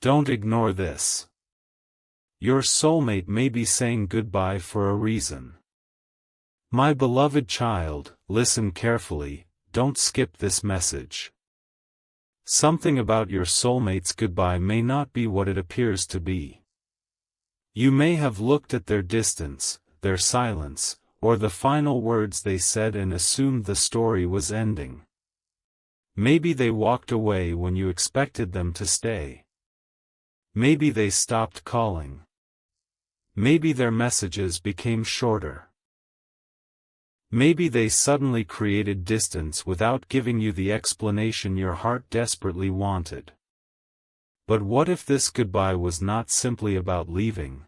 Don't ignore this. Your soulmate may be saying goodbye for a reason. My beloved child, listen carefully, don't skip this message. Something about your soulmate's goodbye may not be what it appears to be. You may have looked at their distance, their silence, or the final words they said and assumed the story was ending. Maybe they walked away when you expected them to stay. Maybe they stopped calling. Maybe their messages became shorter. Maybe they suddenly created distance without giving you the explanation your heart desperately wanted. But what if this goodbye was not simply about leaving?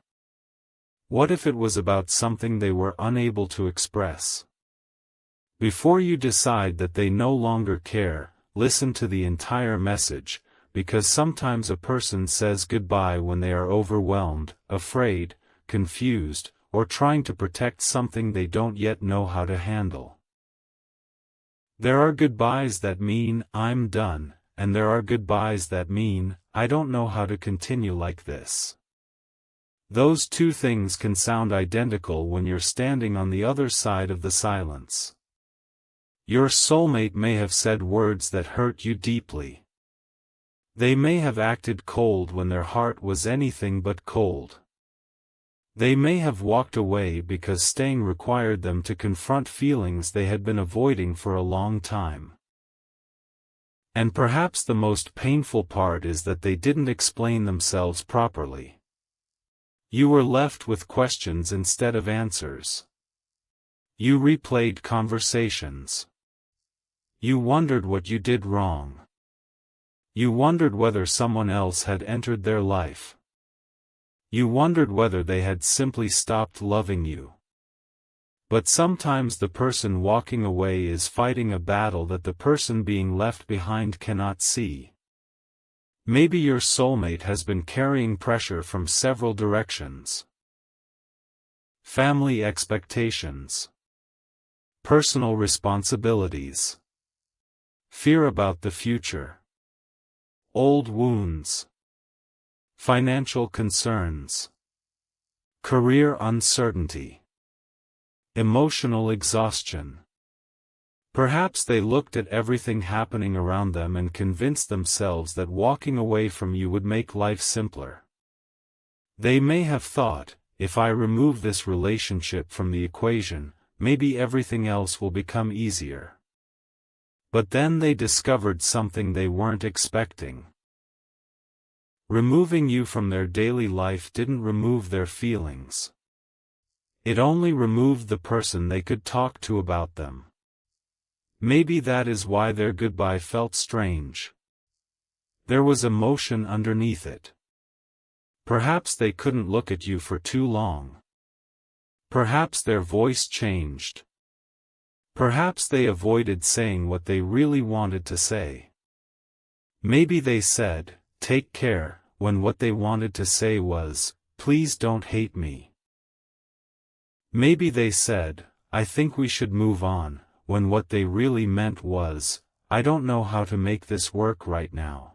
What if it was about something they were unable to express? Before you decide that they no longer care, listen to the entire message, because sometimes a person says goodbye when they are overwhelmed, afraid, confused, or trying to protect something they don't yet know how to handle. There are goodbyes that mean, I'm done, and there are goodbyes that mean, I don't know how to continue like this. Those two things can sound identical when you're standing on the other side of the silence. Your soulmate may have said words that hurt you deeply. They may have acted cold when their heart was anything but cold. They may have walked away because staying required them to confront feelings they had been avoiding for a long time. And perhaps the most painful part is that they didn't explain themselves properly. You were left with questions instead of answers. You replayed conversations. You wondered what you did wrong. You wondered whether someone else had entered their life. You wondered whether they had simply stopped loving you. But sometimes the person walking away is fighting a battle that the person being left behind cannot see. Maybe your soulmate has been carrying pressure from several directions. Family expectations. Personal responsibilities. Fear about the future. Old wounds. Financial concerns. Career uncertainty. Emotional exhaustion. Perhaps they looked at everything happening around them and convinced themselves that walking away from you would make life simpler. They may have thought, if I remove this relationship from the equation, maybe everything else will become easier. But then they discovered something they weren't expecting. Removing you from their daily life didn't remove their feelings. It only removed the person they could talk to about them. Maybe that is why their goodbye felt strange. There was emotion underneath it. Perhaps they couldn't look at you for too long. Perhaps their voice changed. Perhaps they avoided saying what they really wanted to say. Maybe they said, "Take care," when what they wanted to say was, "Please don't hate me." Maybe they said, "I think we should move on," when what they really meant was, "I don't know how to make this work right now."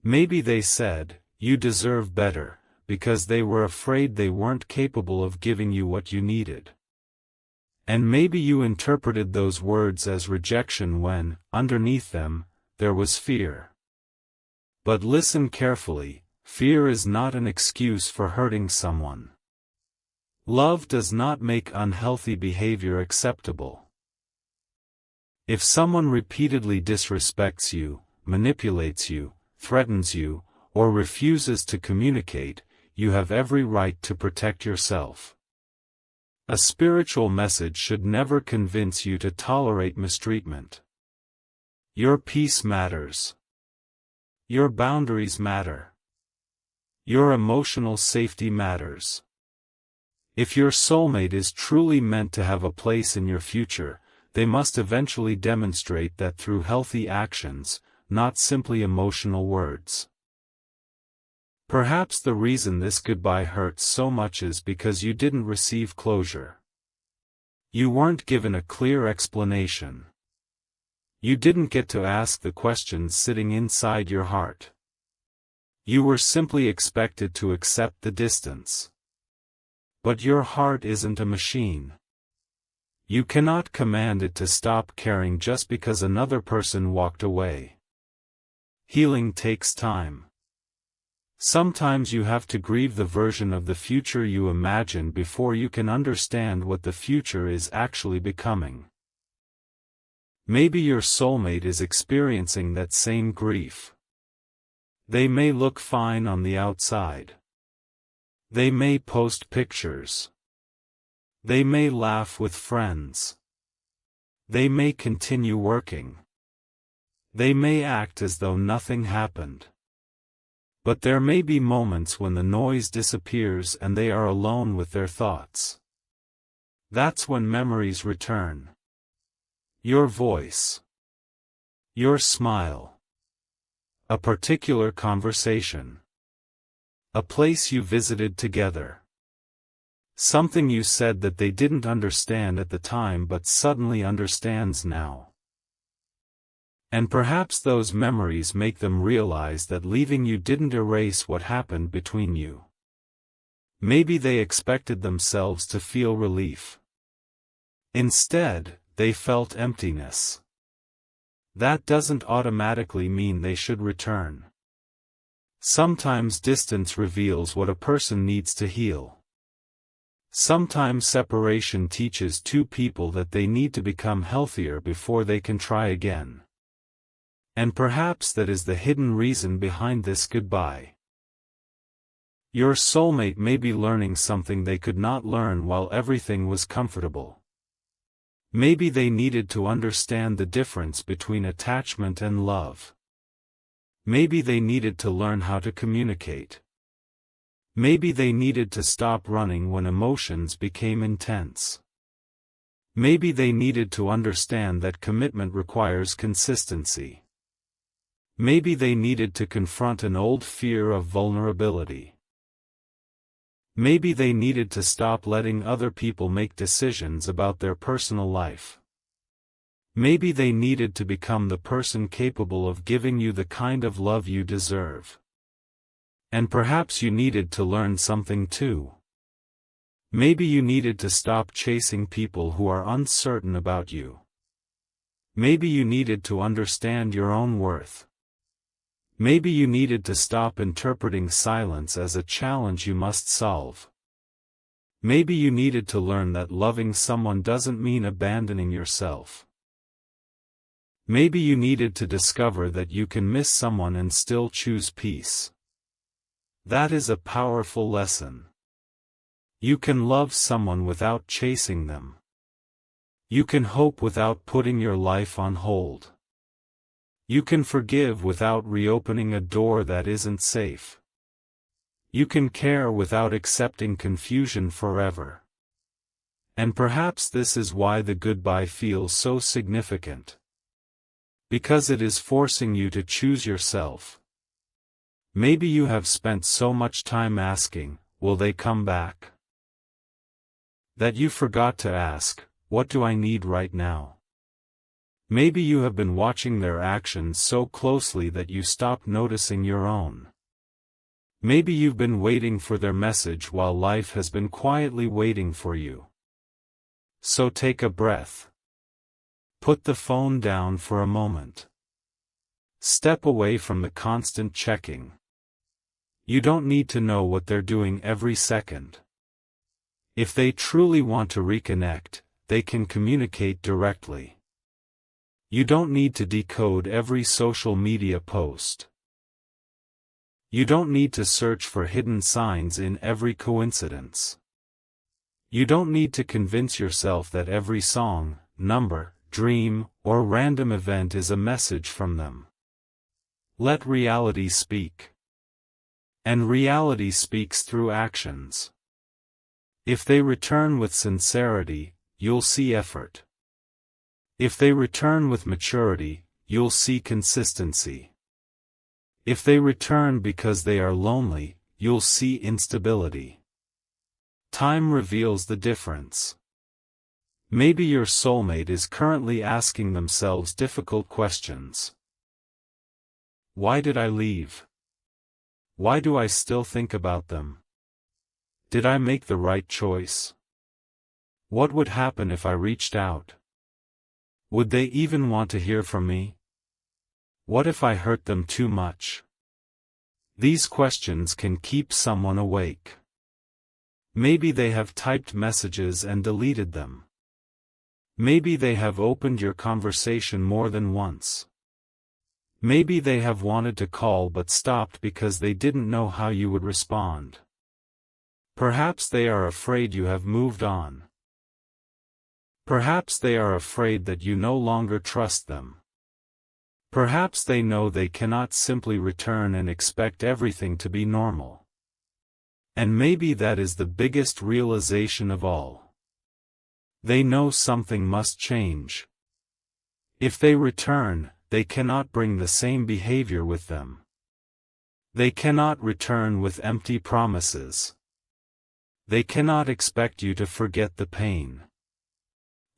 Maybe they said, "You deserve better," because they were afraid they weren't capable of giving you what you needed. And maybe you interpreted those words as rejection when, underneath them, there was fear. But listen carefully, fear is not an excuse for hurting someone. Love does not make unhealthy behavior acceptable. If someone repeatedly disrespects you, manipulates you, threatens you, or refuses to communicate, you have every right to protect yourself. A spiritual message should never convince you to tolerate mistreatment. Your peace matters. Your boundaries matter. Your emotional safety matters. If your soulmate is truly meant to have a place in your future, they must eventually demonstrate that through healthy actions, not simply emotional words. Perhaps the reason this goodbye hurts so much is because you didn't receive closure. You weren't given a clear explanation. You didn't get to ask the questions sitting inside your heart. You were simply expected to accept the distance. But your heart isn't a machine. You cannot command it to stop caring just because another person walked away. Healing takes time. Sometimes you have to grieve the version of the future you imagined before you can understand what the future is actually becoming. Maybe your soulmate is experiencing that same grief. They may look fine on the outside. They may post pictures. They may laugh with friends. They may continue working. They may act as though nothing happened. But there may be moments when the noise disappears and they are alone with their thoughts. That's when memories return. Your voice. Your smile. A particular conversation. A place you visited together. Something you said that they didn't understand at the time but suddenly understands now. And perhaps those memories make them realize that leaving you didn't erase what happened between you. Maybe they expected themselves to feel relief. Instead, they felt emptiness. That doesn't automatically mean they should return. Sometimes distance reveals what a person needs to heal. Sometimes separation teaches two people that they need to become healthier before they can try again. And perhaps that is the hidden reason behind this goodbye. Your soulmate may be learning something they could not learn while everything was comfortable. Maybe they needed to understand the difference between attachment and love. Maybe they needed to learn how to communicate. Maybe they needed to stop running when emotions became intense. Maybe they needed to understand that commitment requires consistency. Maybe they needed to confront an old fear of vulnerability. Maybe they needed to stop letting other people make decisions about their personal life. Maybe they needed to become the person capable of giving you the kind of love you deserve. And perhaps you needed to learn something too. Maybe you needed to stop chasing people who are uncertain about you. Maybe you needed to understand your own worth. Maybe you needed to stop interpreting silence as a challenge you must solve. Maybe you needed to learn that loving someone doesn't mean abandoning yourself. Maybe you needed to discover that you can miss someone and still choose peace. That is a powerful lesson. You can love someone without chasing them. You can hope without putting your life on hold. You can forgive without reopening a door that isn't safe. You can care without accepting confusion forever. And perhaps this is why the goodbye feels so significant. Because it is forcing you to choose yourself. Maybe you have spent so much time asking, will they come back? That you forgot to ask, what do I need right now? Maybe you have been watching their actions so closely that you stopped noticing your own. Maybe you've been waiting for their message while life has been quietly waiting for you. So take a breath. Put the phone down for a moment. Step away from the constant checking. You don't need to know what they're doing every second. If they truly want to reconnect, they can communicate directly. You don't need to decode every social media post. You don't need to search for hidden signs in every coincidence. You don't need to convince yourself that every song, number, dream, or random event is a message from them. Let reality speak. And reality speaks through actions. If they return with sincerity, you'll see effort. If they return with maturity, you'll see consistency. If they return because they are lonely, you'll see instability. Time reveals the difference. Maybe your soulmate is currently asking themselves difficult questions. Why did I leave? Why do I still think about them? Did I make the right choice? What would happen if I reached out? Would they even want to hear from me? What if I hurt them too much? These questions can keep someone awake. Maybe they have typed messages and deleted them. Maybe they have opened your conversation more than once. Maybe they have wanted to call but stopped because they didn't know how you would respond. Perhaps they are afraid you have moved on. Perhaps they are afraid that you no longer trust them. Perhaps they know they cannot simply return and expect everything to be normal. And maybe that is the biggest realization of all. They know something must change. If they return, they cannot bring the same behavior with them. They cannot return with empty promises. They cannot expect you to forget the pain.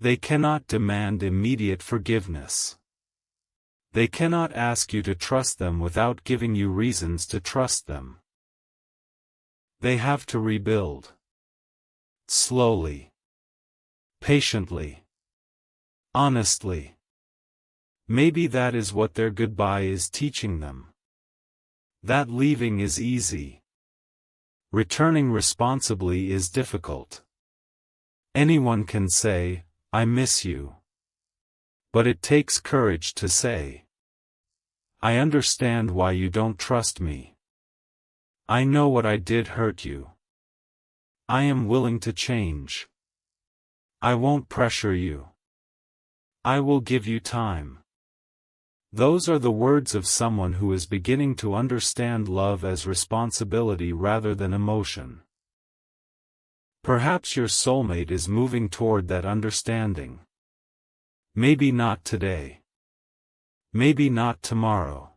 They cannot demand immediate forgiveness. They cannot ask you to trust them without giving you reasons to trust them. They have to rebuild. Slowly. Patiently. Honestly. Maybe that is what their goodbye is teaching them. That leaving is easy. Returning responsibly is difficult. Anyone can say, "I miss you." But it takes courage to say, "I understand why you don't trust me. I know what I did hurt you. I am willing to change. I won't pressure you. I will give you time." Those are the words of someone who is beginning to understand love as responsibility rather than emotion. Perhaps your soulmate is moving toward that understanding. Maybe not today. Maybe not tomorrow.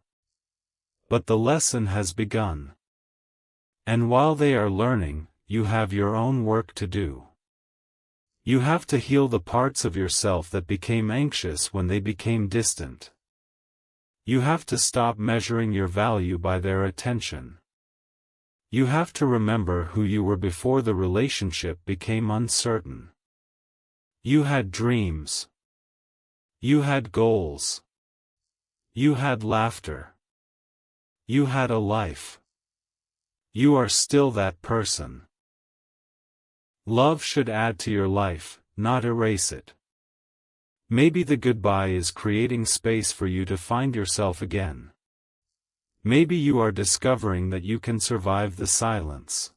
But the lesson has begun. And while they are learning, you have your own work to do. You have to heal the parts of yourself that became anxious when they became distant. You have to stop measuring your value by their attention. You have to remember who you were before the relationship became uncertain. You had dreams. You had goals. You had laughter. You had a life. You are still that person. Love should add to your life, not erase it. Maybe the goodbye is creating space for you to find yourself again. Maybe you are discovering that you can survive the silence.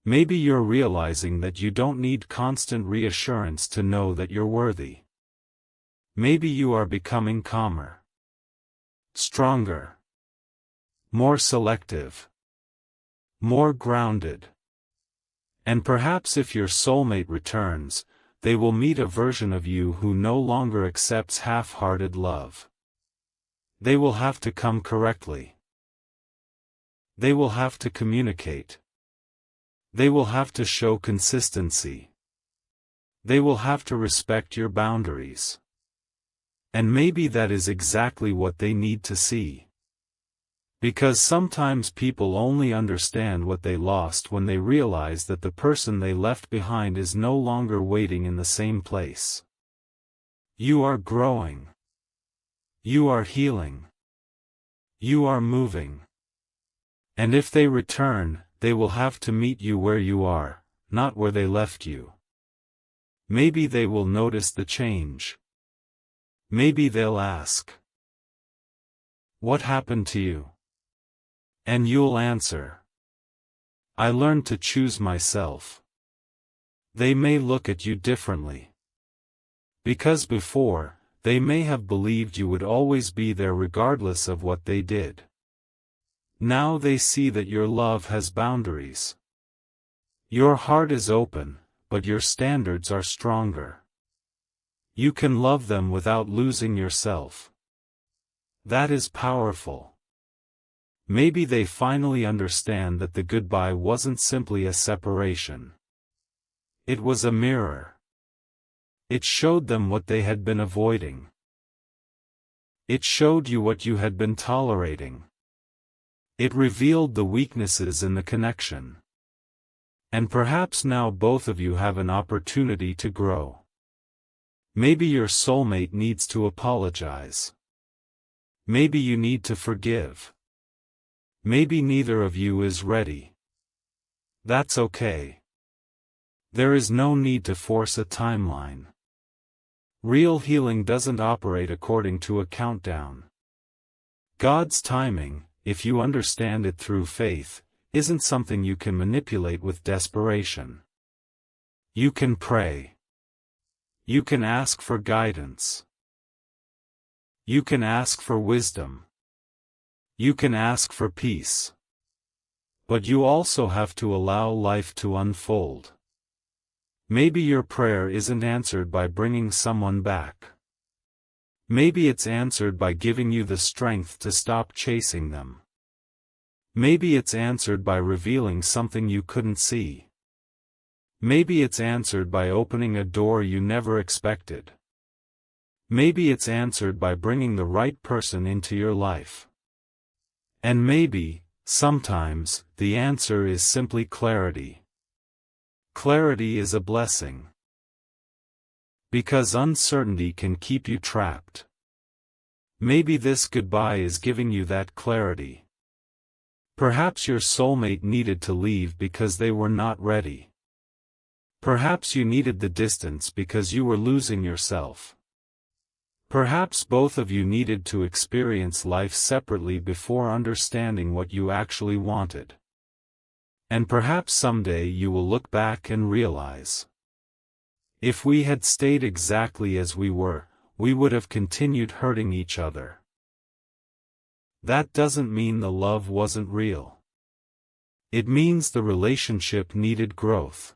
Maybe you're realizing that you don't need constant reassurance to know that you're worthy. Maybe you are becoming calmer, stronger, more selective, more grounded. And perhaps if your soulmate returns, they will meet a version of you who no longer accepts half-hearted love. They will have to come correctly. They will have to communicate. They will have to show consistency. They will have to respect your boundaries. And maybe that is exactly what they need to see. Because sometimes people only understand what they lost when they realize that the person they left behind is no longer waiting in the same place. You are growing. You are healing. You are moving. And if they return, they will have to meet you where you are, not where they left you. Maybe they will notice the change. Maybe they'll ask, "What happened to you?" And you'll answer, "I learned to choose myself." They may look at you differently. Because before, they may have believed you would always be there regardless of what they did. Now they see that your love has boundaries. Your heart is open, but your standards are stronger. You can love them without losing yourself. That is powerful. Maybe they finally understand that the goodbye wasn't simply a separation. It was a mirror. It showed them what they had been avoiding. It showed you what you had been tolerating. It revealed the weaknesses in the connection. And perhaps now both of you have an opportunity to grow. Maybe your soulmate needs to apologize. Maybe you need to forgive. Maybe neither of you is ready. That's okay. There is no need to force a timeline. Real healing doesn't operate according to a countdown. God's timing, if you understand it through faith, isn't something you can manipulate with desperation. You can pray. You can ask for guidance. You can ask for wisdom. You can ask for peace. But you also have to allow life to unfold. Maybe your prayer isn't answered by bringing someone back. Maybe it's answered by giving you the strength to stop chasing them. Maybe it's answered by revealing something you couldn't see. Maybe it's answered by opening a door you never expected. Maybe it's answered by bringing the right person into your life. And maybe, sometimes, the answer is simply clarity. Clarity is a blessing. Because uncertainty can keep you trapped. Maybe this goodbye is giving you that clarity. Perhaps your soulmate needed to leave because they were not ready. Perhaps you needed the distance because you were losing yourself. Perhaps both of you needed to experience life separately before understanding what you actually wanted. And perhaps someday you will look back and realize, if we had stayed exactly as we were, we would have continued hurting each other. That doesn't mean the love wasn't real. It means the relationship needed growth.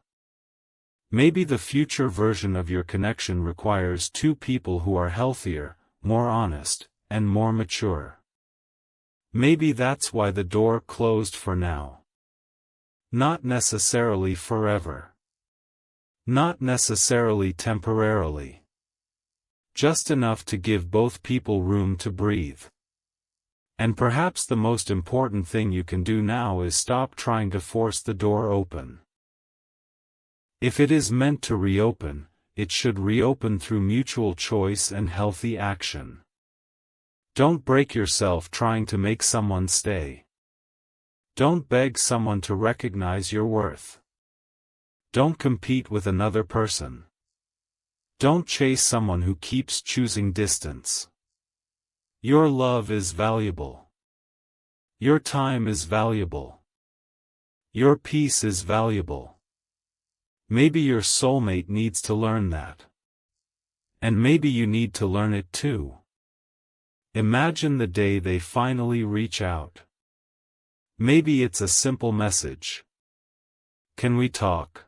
Maybe the future version of your connection requires two people who are healthier, more honest, and more mature. Maybe that's why the door closed for now. Not necessarily forever. Not necessarily temporarily. Just enough to give both people room to breathe. And perhaps the most important thing you can do now is stop trying to force the door open. If it is meant to reopen, it should reopen through mutual choice and healthy action. Don't break yourself trying to make someone stay. Don't beg someone to recognize your worth. Don't compete with another person. Don't chase someone who keeps choosing distance. Your love is valuable. Your time is valuable. Your peace is valuable. Maybe your soulmate needs to learn that. And maybe you need to learn it too. Imagine the day they finally reach out. Maybe it's a simple message. Can we talk?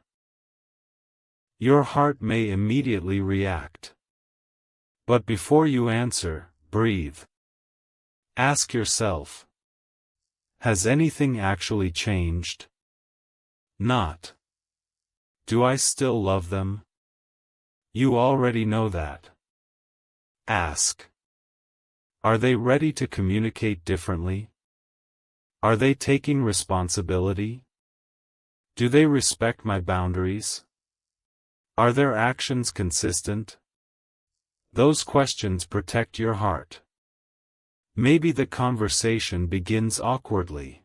Your heart may immediately react. But before you answer, breathe. Ask yourself, has anything actually changed? Not. Do I still love them? You already know that. Ask. Are they ready to communicate differently? Are they taking responsibility? Do they respect my boundaries? Are their actions consistent? Those questions protect your heart. Maybe the conversation begins awkwardly.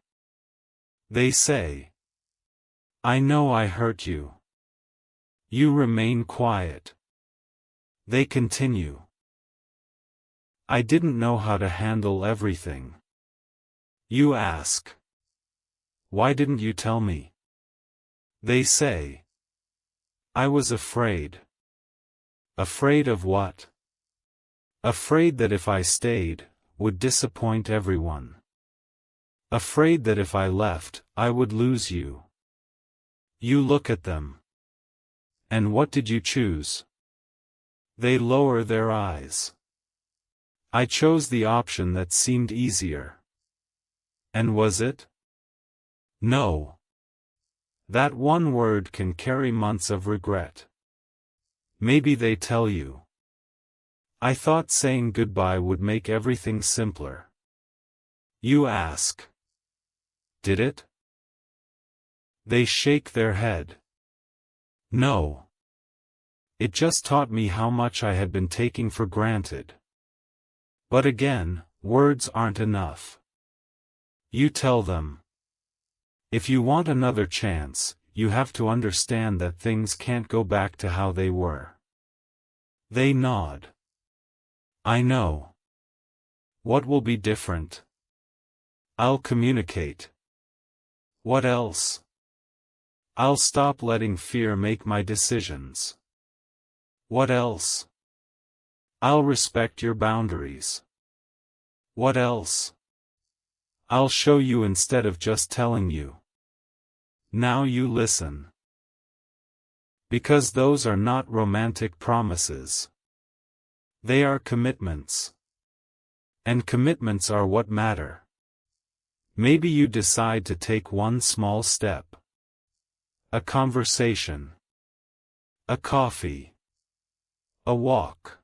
They say, I know I hurt you. You remain quiet. They continue. I didn't know how to handle everything. You ask. Why didn't you tell me? They say. I was afraid. Afraid of what? Afraid that if I stayed, would disappoint everyone. Afraid that if I left, I would lose you. You look at them. And what did you choose? They lower their eyes. I chose the option that seemed easier. And was it? No. That one word can carry months of regret. Maybe they tell you. I thought saying goodbye would make everything simpler. You ask. did it? They shake their head. No. It just taught me how much I had been taking for granted. But again, words aren't enough. You tell them. If you want another chance, you have to understand that things can't go back to how they were. They nod. I know. What will be different? I'll communicate. What else? I'll stop letting fear make my decisions. What else? I'll respect your boundaries. What else? I'll show you instead of just telling you. Now you listen. Because those are not romantic promises. They are commitments. And commitments are what matter. Maybe you decide to take one small step. A conversation. A coffee. A walk.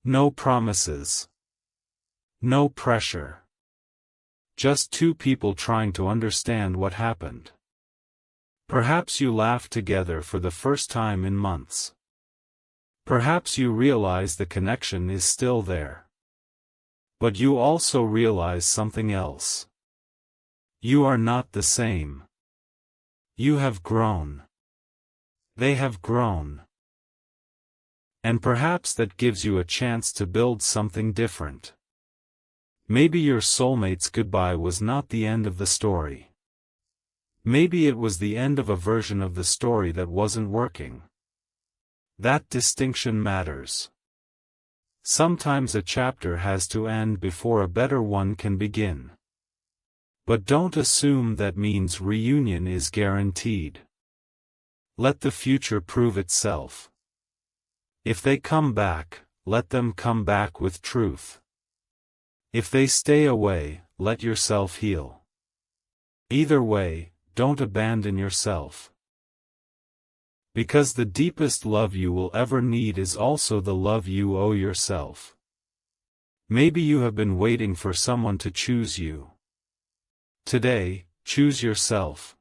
No promises. No pressure. Just two people trying to understand what happened. Perhaps you laugh together for the first time in months. Perhaps you realize the connection is still there. But you also realize something else. You are not the same. You have grown. They have grown. And perhaps that gives you a chance to build something different. Maybe your soulmate's goodbye was not the end of the story. Maybe it was the end of a version of the story that wasn't working. That distinction matters. Sometimes a chapter has to end before a better one can begin. But don't assume that means reunion is guaranteed. Let the future prove itself. If they come back, let them come back with truth. If they stay away, let yourself heal. Either way, don't abandon yourself. Because the deepest love you will ever need is also the love you owe yourself. Maybe you have been waiting for someone to choose you. Today, choose yourself.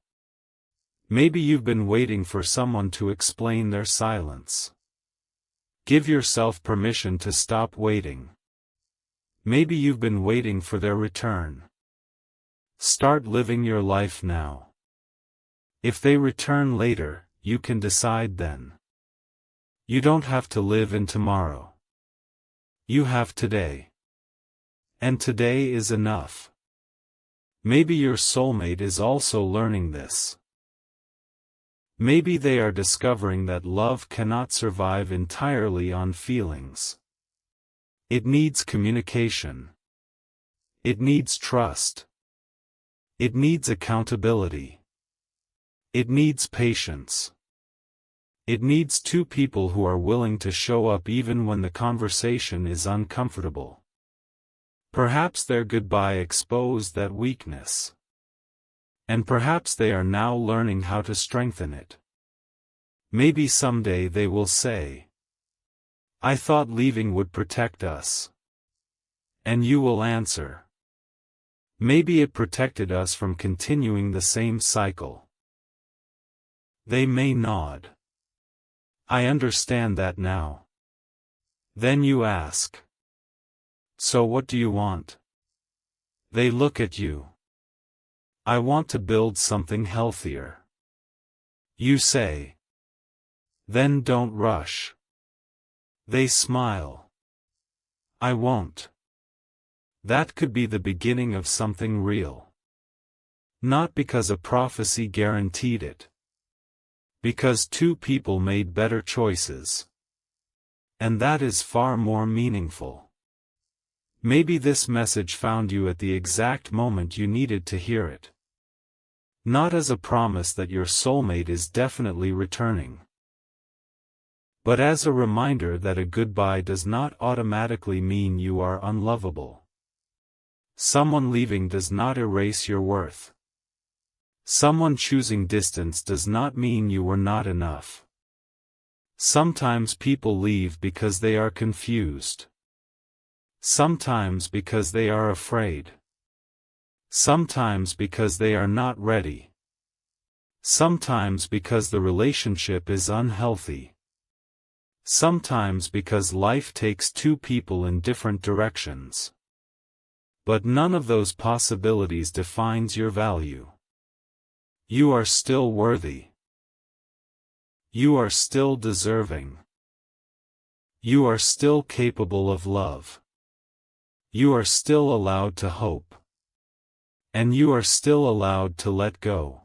Maybe you've been waiting for someone to explain their silence. Give yourself permission to stop waiting. Maybe you've been waiting for their return. Start living your life now. If they return later, you can decide then. You don't have to live in tomorrow. You have today. And today is enough. Maybe your soulmate is also learning this. Maybe they are discovering that love cannot survive entirely on feelings. It needs communication. It needs trust. It needs accountability. It needs patience. It needs two people who are willing to show up even when the conversation is uncomfortable. Perhaps their goodbye exposed that weakness. And perhaps they are now learning how to strengthen it. Maybe someday they will say, "I thought leaving would protect us." And you will answer, "Maybe it protected us from continuing the same cycle." They may nod. "I understand that now." Then you ask, "So what do you want?" They look at you. "I want to build something healthier." You say, "Then don't rush." They smile. "I won't." That could be the beginning of something real. Not because a prophecy guaranteed it. Because two people made better choices. And that is far more meaningful. Maybe this message found you at the exact moment you needed to hear it. Not as a promise that your soulmate is definitely returning, but as a reminder that a goodbye does not automatically mean you are unlovable. Someone leaving does not erase your worth. Someone choosing distance does not mean you were not enough. Sometimes people leave because they are confused. Sometimes because they are afraid. Sometimes because they are not ready. Sometimes because the relationship is unhealthy. Sometimes because life takes two people in different directions. But none of those possibilities defines your value. You are still worthy. You are still deserving. You are still capable of love. You are still allowed to hope. And you are still allowed to let go.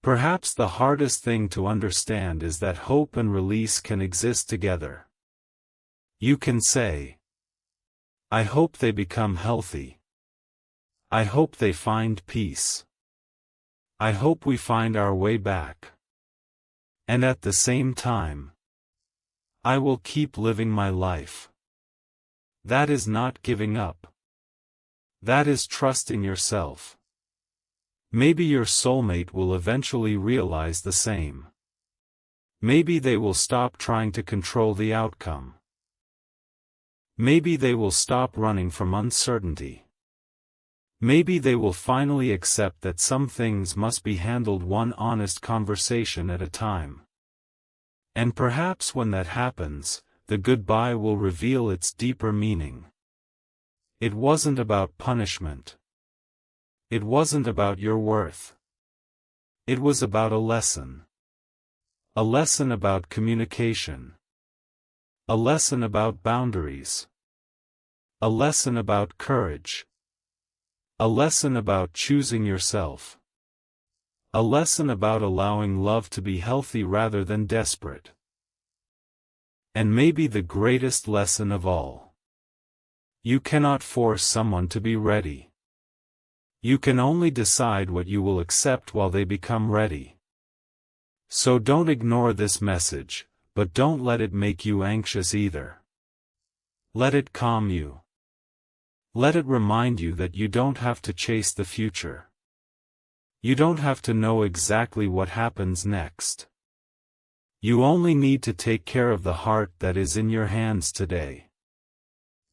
Perhaps the hardest thing to understand is that hope and release can exist together. You can say, I hope they become healthy. I hope they find peace. I hope we find our way back. And at the same time, I will keep living my life. That is not giving up. That is trusting yourself. Maybe your soulmate will eventually realize the same. Maybe they will stop trying to control the outcome. Maybe they will stop running from uncertainty. Maybe they will finally accept that some things must be handled one honest conversation at a time. And perhaps when that happens, the goodbye will reveal its deeper meaning. It wasn't about punishment. It wasn't about your worth. It was about a lesson. A lesson about communication. A lesson about boundaries. A lesson about courage. A lesson about choosing yourself. A lesson about allowing love to be healthy rather than desperate. And maybe the greatest lesson of all. You cannot force someone to be ready. You can only decide what you will accept while they become ready. So don't ignore this message, but don't let it make you anxious either. Let it calm you. Let it remind you that you don't have to chase the future. You don't have to know exactly what happens next. You only need to take care of the heart that is in your hands today.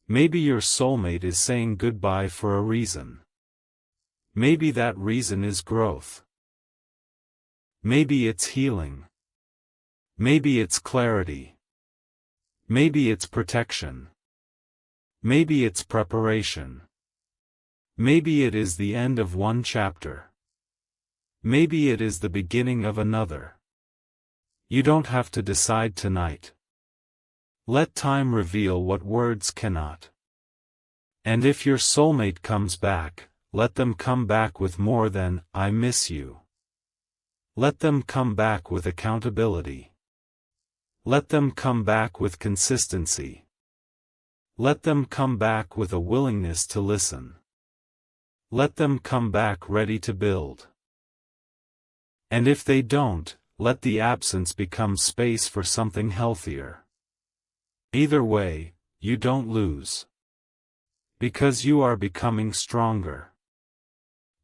Maybe your soulmate is saying goodbye for a reason. Maybe that reason is growth. Maybe it's healing. Maybe it's clarity. Maybe it's protection. Maybe it's preparation. Maybe it is the end of one chapter. Maybe it is the beginning of another. You don't have to decide tonight. Let time reveal what words cannot. And if your soulmate comes back, let them come back with more than, I miss you. Let them come back with accountability. Let them come back with consistency. Let them come back with a willingness to listen. Let them come back ready to build. And if they don't, let the absence become space for something healthier. Either way, you don't lose. Because you are becoming stronger.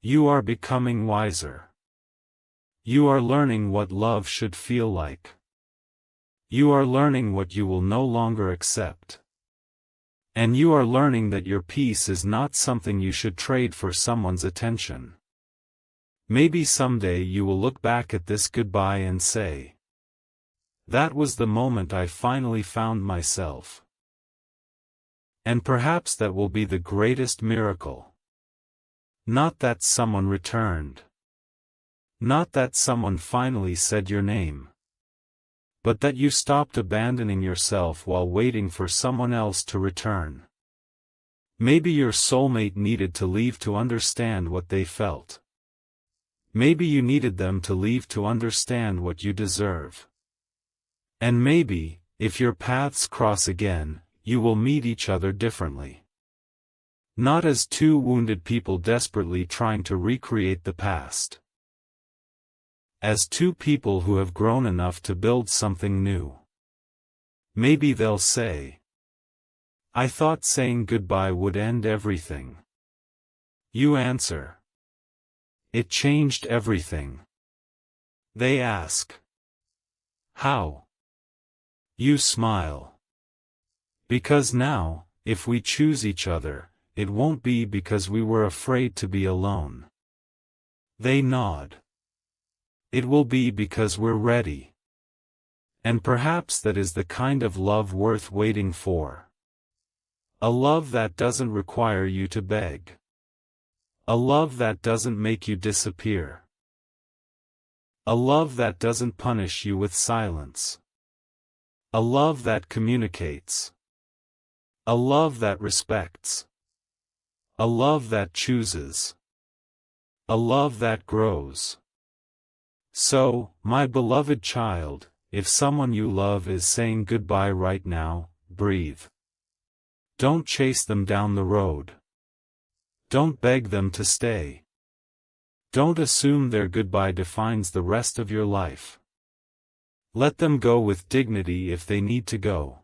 You are becoming wiser. You are learning what love should feel like. You are learning what you will no longer accept. And you are learning that your peace is not something you should trade for someone's attention. Maybe someday you will look back at this goodbye and say, that was the moment I finally found myself. And perhaps that will be the greatest miracle. Not that someone returned. Not that someone finally said your name. But that you stopped abandoning yourself while waiting for someone else to return. Maybe your soulmate needed to leave to understand what they felt. Maybe you needed them to leave to understand what you deserve. And maybe, if your paths cross again, you will meet each other differently. Not as two wounded people desperately trying to recreate the past. As two people who have grown enough to build something new. Maybe they'll say, I thought saying goodbye would end everything. You answer, it changed everything. They ask, how? You smile. Because now, if we choose each other, it won't be because we were afraid to be alone. They nod. It will be because we're ready. And perhaps that is the kind of love worth waiting for. A love that doesn't require you to beg. A love that doesn't make you disappear. A love that doesn't punish you with silence. A love that communicates. A love that respects. A love that chooses. A love that grows. So, my beloved child, if someone you love is saying goodbye right now, breathe. Don't chase them down the road. Don't beg them to stay. Don't assume their goodbye defines the rest of your life. Let them go with dignity if they need to go.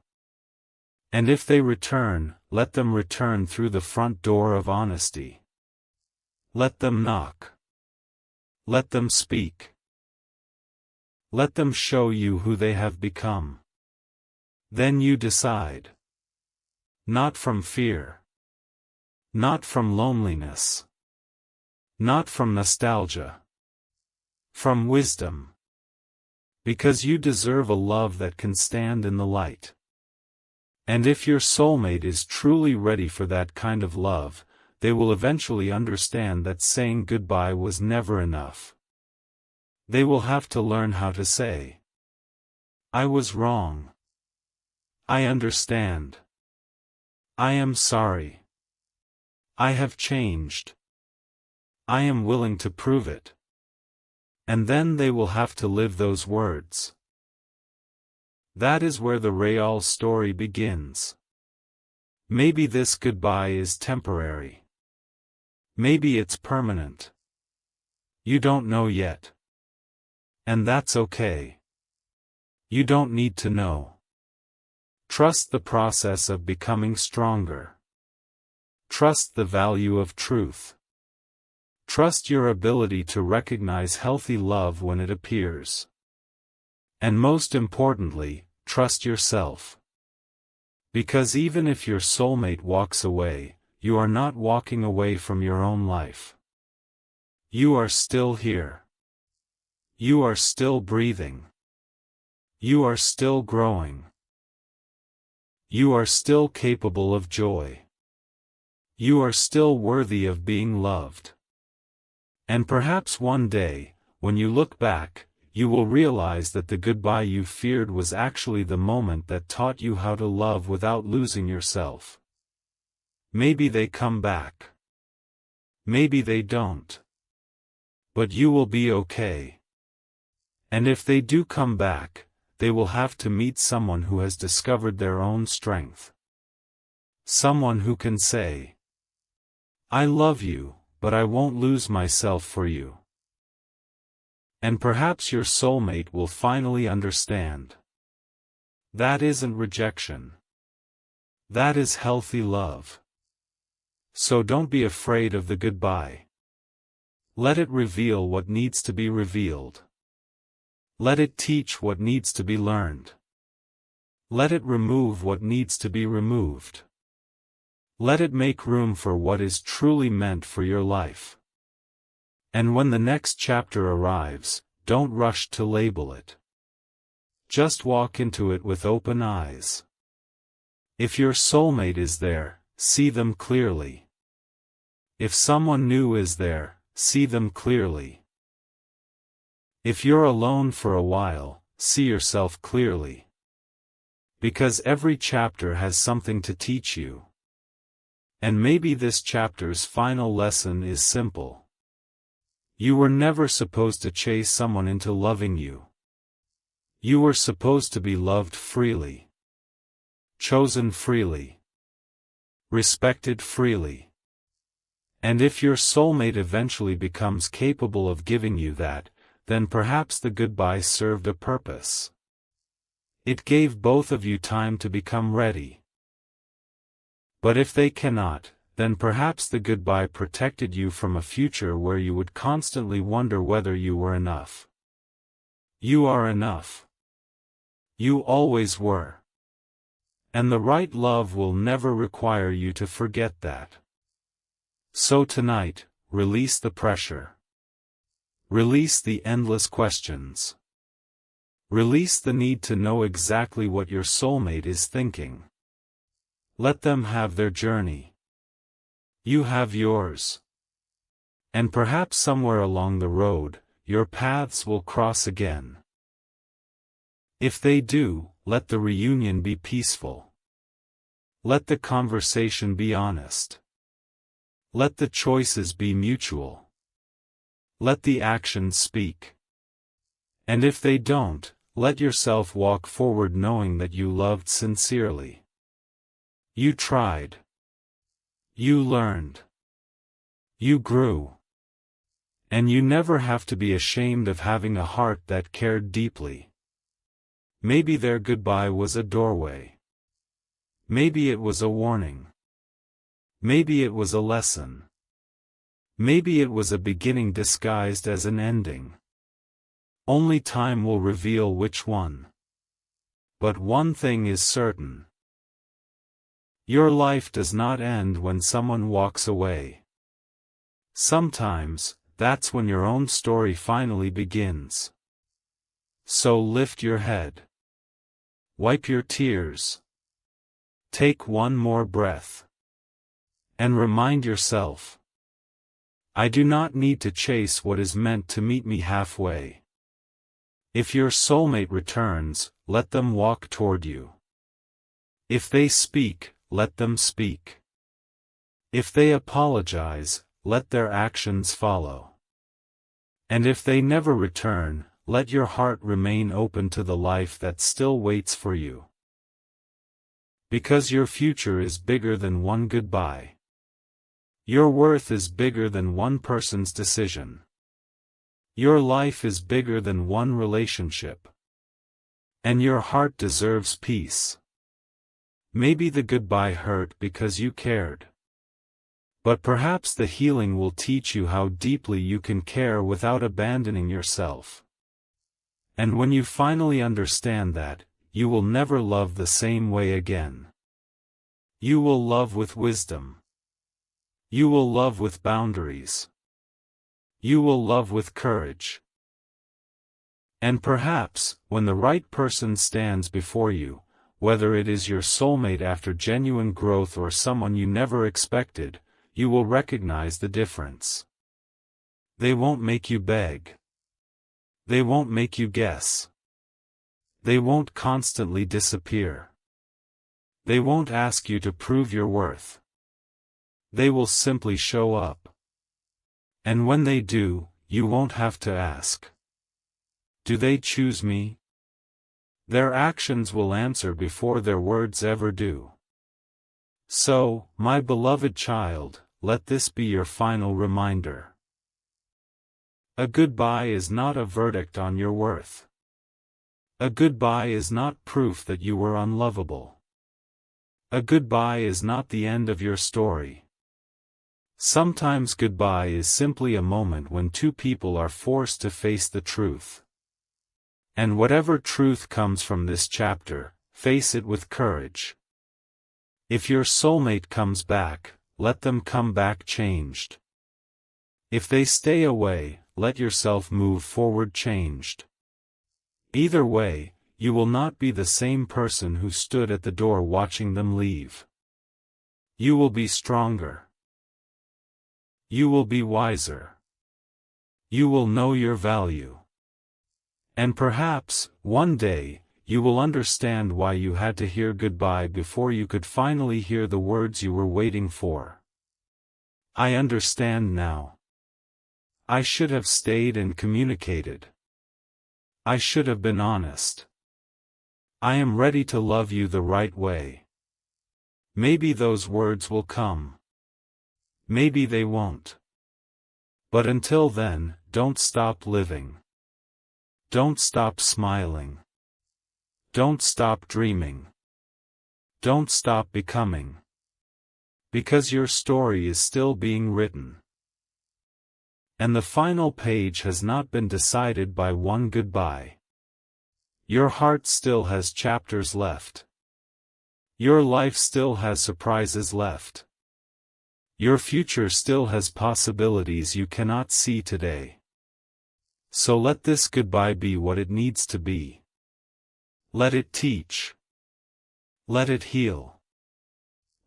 And if they return, let them return through the front door of honesty. Let them knock. Let them speak. Let them show you who they have become. Then you decide. Not from fear. Not from loneliness. Not from nostalgia. From wisdom. Because you deserve a love that can stand in the light. And if your soulmate is truly ready for that kind of love, they will eventually understand that saying goodbye was never enough. They will have to learn how to say, I was wrong. I understand. I am sorry. I have changed. I am willing to prove it. And then they will have to live those words. That is where the real story begins. Maybe this goodbye is temporary. Maybe it's permanent. You don't know yet. And that's okay. You don't need to know. Trust the process of becoming stronger. Trust the value of truth. Trust your ability to recognize healthy love when it appears. And most importantly, trust yourself. Because even if your soulmate walks away, you are not walking away from your own life. You are still here. You are still breathing. You are still growing. You are still capable of joy. You are still worthy of being loved. And perhaps one day, when you look back, you will realize that the goodbye you feared was actually the moment that taught you how to love without losing yourself. Maybe they come back. Maybe they don't. But you will be okay. And if they do come back, they will have to meet someone who has discovered their own strength. Someone who can say, I love you, but I won't lose myself for you. And perhaps your soulmate will finally understand. That isn't rejection. That is healthy love. So don't be afraid of the goodbye. Let it reveal what needs to be revealed. Let it teach what needs to be learned. Let it remove what needs to be removed. Let it make room for what is truly meant for your life. And when the next chapter arrives, don't rush to label it. Just walk into it with open eyes. If your soulmate is there, see them clearly. If someone new is there, see them clearly. If you're alone for a while, see yourself clearly. Because every chapter has something to teach you. And maybe this chapter's final lesson is simple. You were never supposed to chase someone into loving you. You were supposed to be loved freely. Chosen freely. Respected freely. And if your soulmate eventually becomes capable of giving you that, then perhaps the goodbye served a purpose. It gave both of you time to become ready. But if they cannot, then perhaps the goodbye protected you from a future where you would constantly wonder whether you were enough. You are enough. You always were. And the right love will never require you to forget that. So tonight, release the pressure. Release the endless questions. Release the need to know exactly what your soulmate is thinking. Let them have their journey. You have yours. And perhaps somewhere along the road, your paths will cross again. If they do, let the reunion be peaceful. Let the conversation be honest. Let the choices be mutual. Let the actions speak. And if they don't, let yourself walk forward knowing that you loved sincerely. You tried. You learned. You grew. And you never have to be ashamed of having a heart that cared deeply. Maybe their goodbye was a doorway. Maybe it was a warning. Maybe it was a lesson. Maybe it was a beginning disguised as an ending. Only time will reveal which one. But one thing is certain. Your life does not end when someone walks away. Sometimes, that's when your own story finally begins. So lift your head. Wipe your tears. Take one more breath. And remind yourself. I do not need to chase what is meant to meet me halfway. If your soulmate returns, let them walk toward you. If they speak, let them speak. If they apologize, let their actions follow. And if they never return, let your heart remain open to the life that still waits for you. Because your future is bigger than one goodbye. Your worth is bigger than one person's decision. Your life is bigger than one relationship. And your heart deserves peace. Maybe the goodbye hurt because you cared. But perhaps the healing will teach you how deeply you can care without abandoning yourself. And when you finally understand that, you will never love the same way again. You will love with wisdom. You will love with boundaries. You will love with courage. And perhaps, when the right person stands before you, whether it is your soulmate after genuine growth or someone you never expected, you will recognize the difference. They won't make you beg. They won't make you guess. They won't constantly disappear. They won't ask you to prove your worth. They will simply show up. And when they do, you won't have to ask. Do they choose me? Their actions will answer before their words ever do. So, my beloved child, let this be your final reminder. A goodbye is not a verdict on your worth. A goodbye is not proof that you were unlovable. A goodbye is not the end of your story. Sometimes goodbye is simply a moment when two people are forced to face the truth. And whatever truth comes from this chapter, face it with courage. If your soulmate comes back, let them come back changed. If they stay away, let yourself move forward changed. Either way, you will not be the same person who stood at the door watching them leave. You will be stronger. You will be wiser. You will know your value. And perhaps, one day, you will understand why you had to hear goodbye before you could finally hear the words you were waiting for. I understand now. I should have stayed and communicated. I should have been honest. I am ready to love you the right way. Maybe those words will come. Maybe they won't. But until then, don't stop living. Don't stop smiling. Don't stop dreaming. Don't stop becoming. Because your story is still being written. And the final page has not been decided by one goodbye. Your heart still has chapters left. Your life still has surprises left. Your future still has possibilities you cannot see today. So let this goodbye be what it needs to be. Let it teach. Let it heal.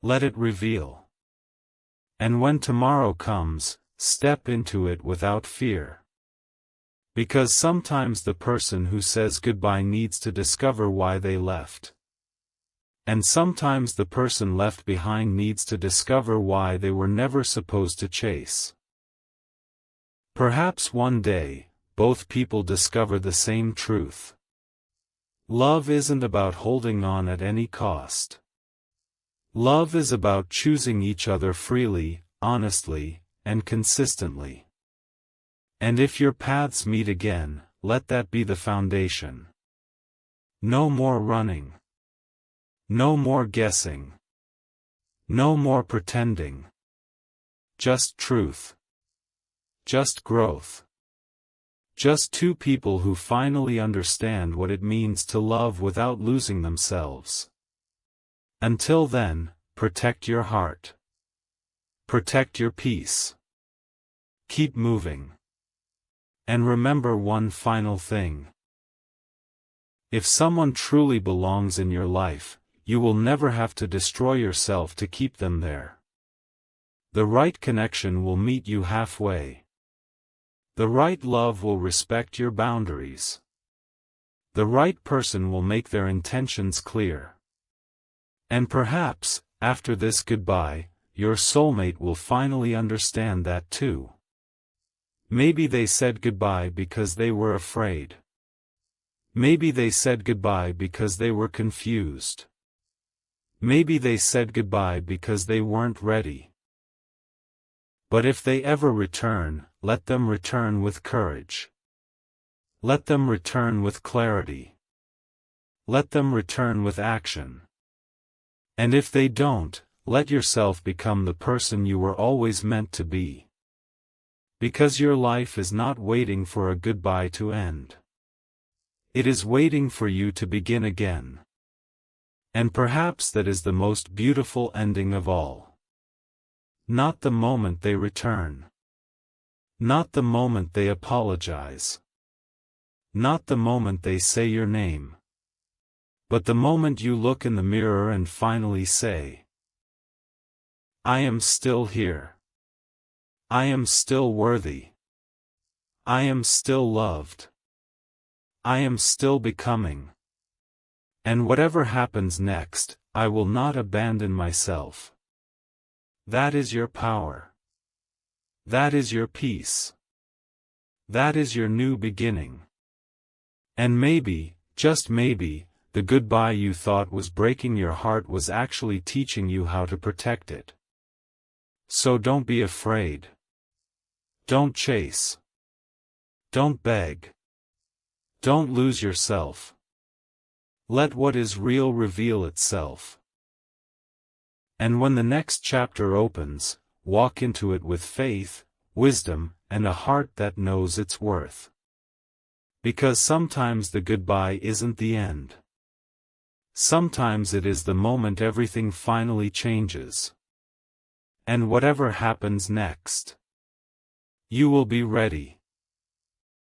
Let it reveal. And when tomorrow comes, step into it without fear. Because sometimes the person who says goodbye needs to discover why they left. And sometimes the person left behind needs to discover why they were never supposed to chase. Perhaps one day, both people discover the same truth. Love isn't about holding on at any cost. Love is about choosing each other freely, honestly, and consistently. And if your paths meet again, let that be the foundation. No more running. No more guessing. No more pretending. Just truth. Just growth. Just two people who finally understand what it means to love without losing themselves. Until then, protect your heart. Protect your peace. Keep moving. And remember one final thing. If someone truly belongs in your life, you will never have to destroy yourself to keep them there. The right connection will meet you halfway. The right love will respect your boundaries. The right person will make their intentions clear. And perhaps, after this goodbye, your soulmate will finally understand that too. Maybe they said goodbye because they were afraid. Maybe they said goodbye because they were confused. Maybe they said goodbye because they weren't ready. But if they ever return, let them return with courage. Let them return with clarity. Let them return with action. And if they don't, let yourself become the person you were always meant to be. Because your life is not waiting for a goodbye to end. It is waiting for you to begin again. And perhaps that is the most beautiful ending of all. Not the moment they return. Not the moment they apologize. Not the moment they say your name. But the moment you look in the mirror and finally say, I am still here. I am still worthy. I am still loved. I am still becoming. And whatever happens next, I will not abandon myself. That is your power. That is your peace. That is your new beginning. And maybe, just maybe, the goodbye you thought was breaking your heart was actually teaching you how to protect it. So don't be afraid. Don't chase. Don't beg. Don't lose yourself. Let what is real reveal itself. And when the next chapter opens, walk into it with faith, wisdom, and a heart that knows its worth. Because sometimes the goodbye isn't the end. Sometimes it is the moment everything finally changes. And whatever happens next, you will be ready.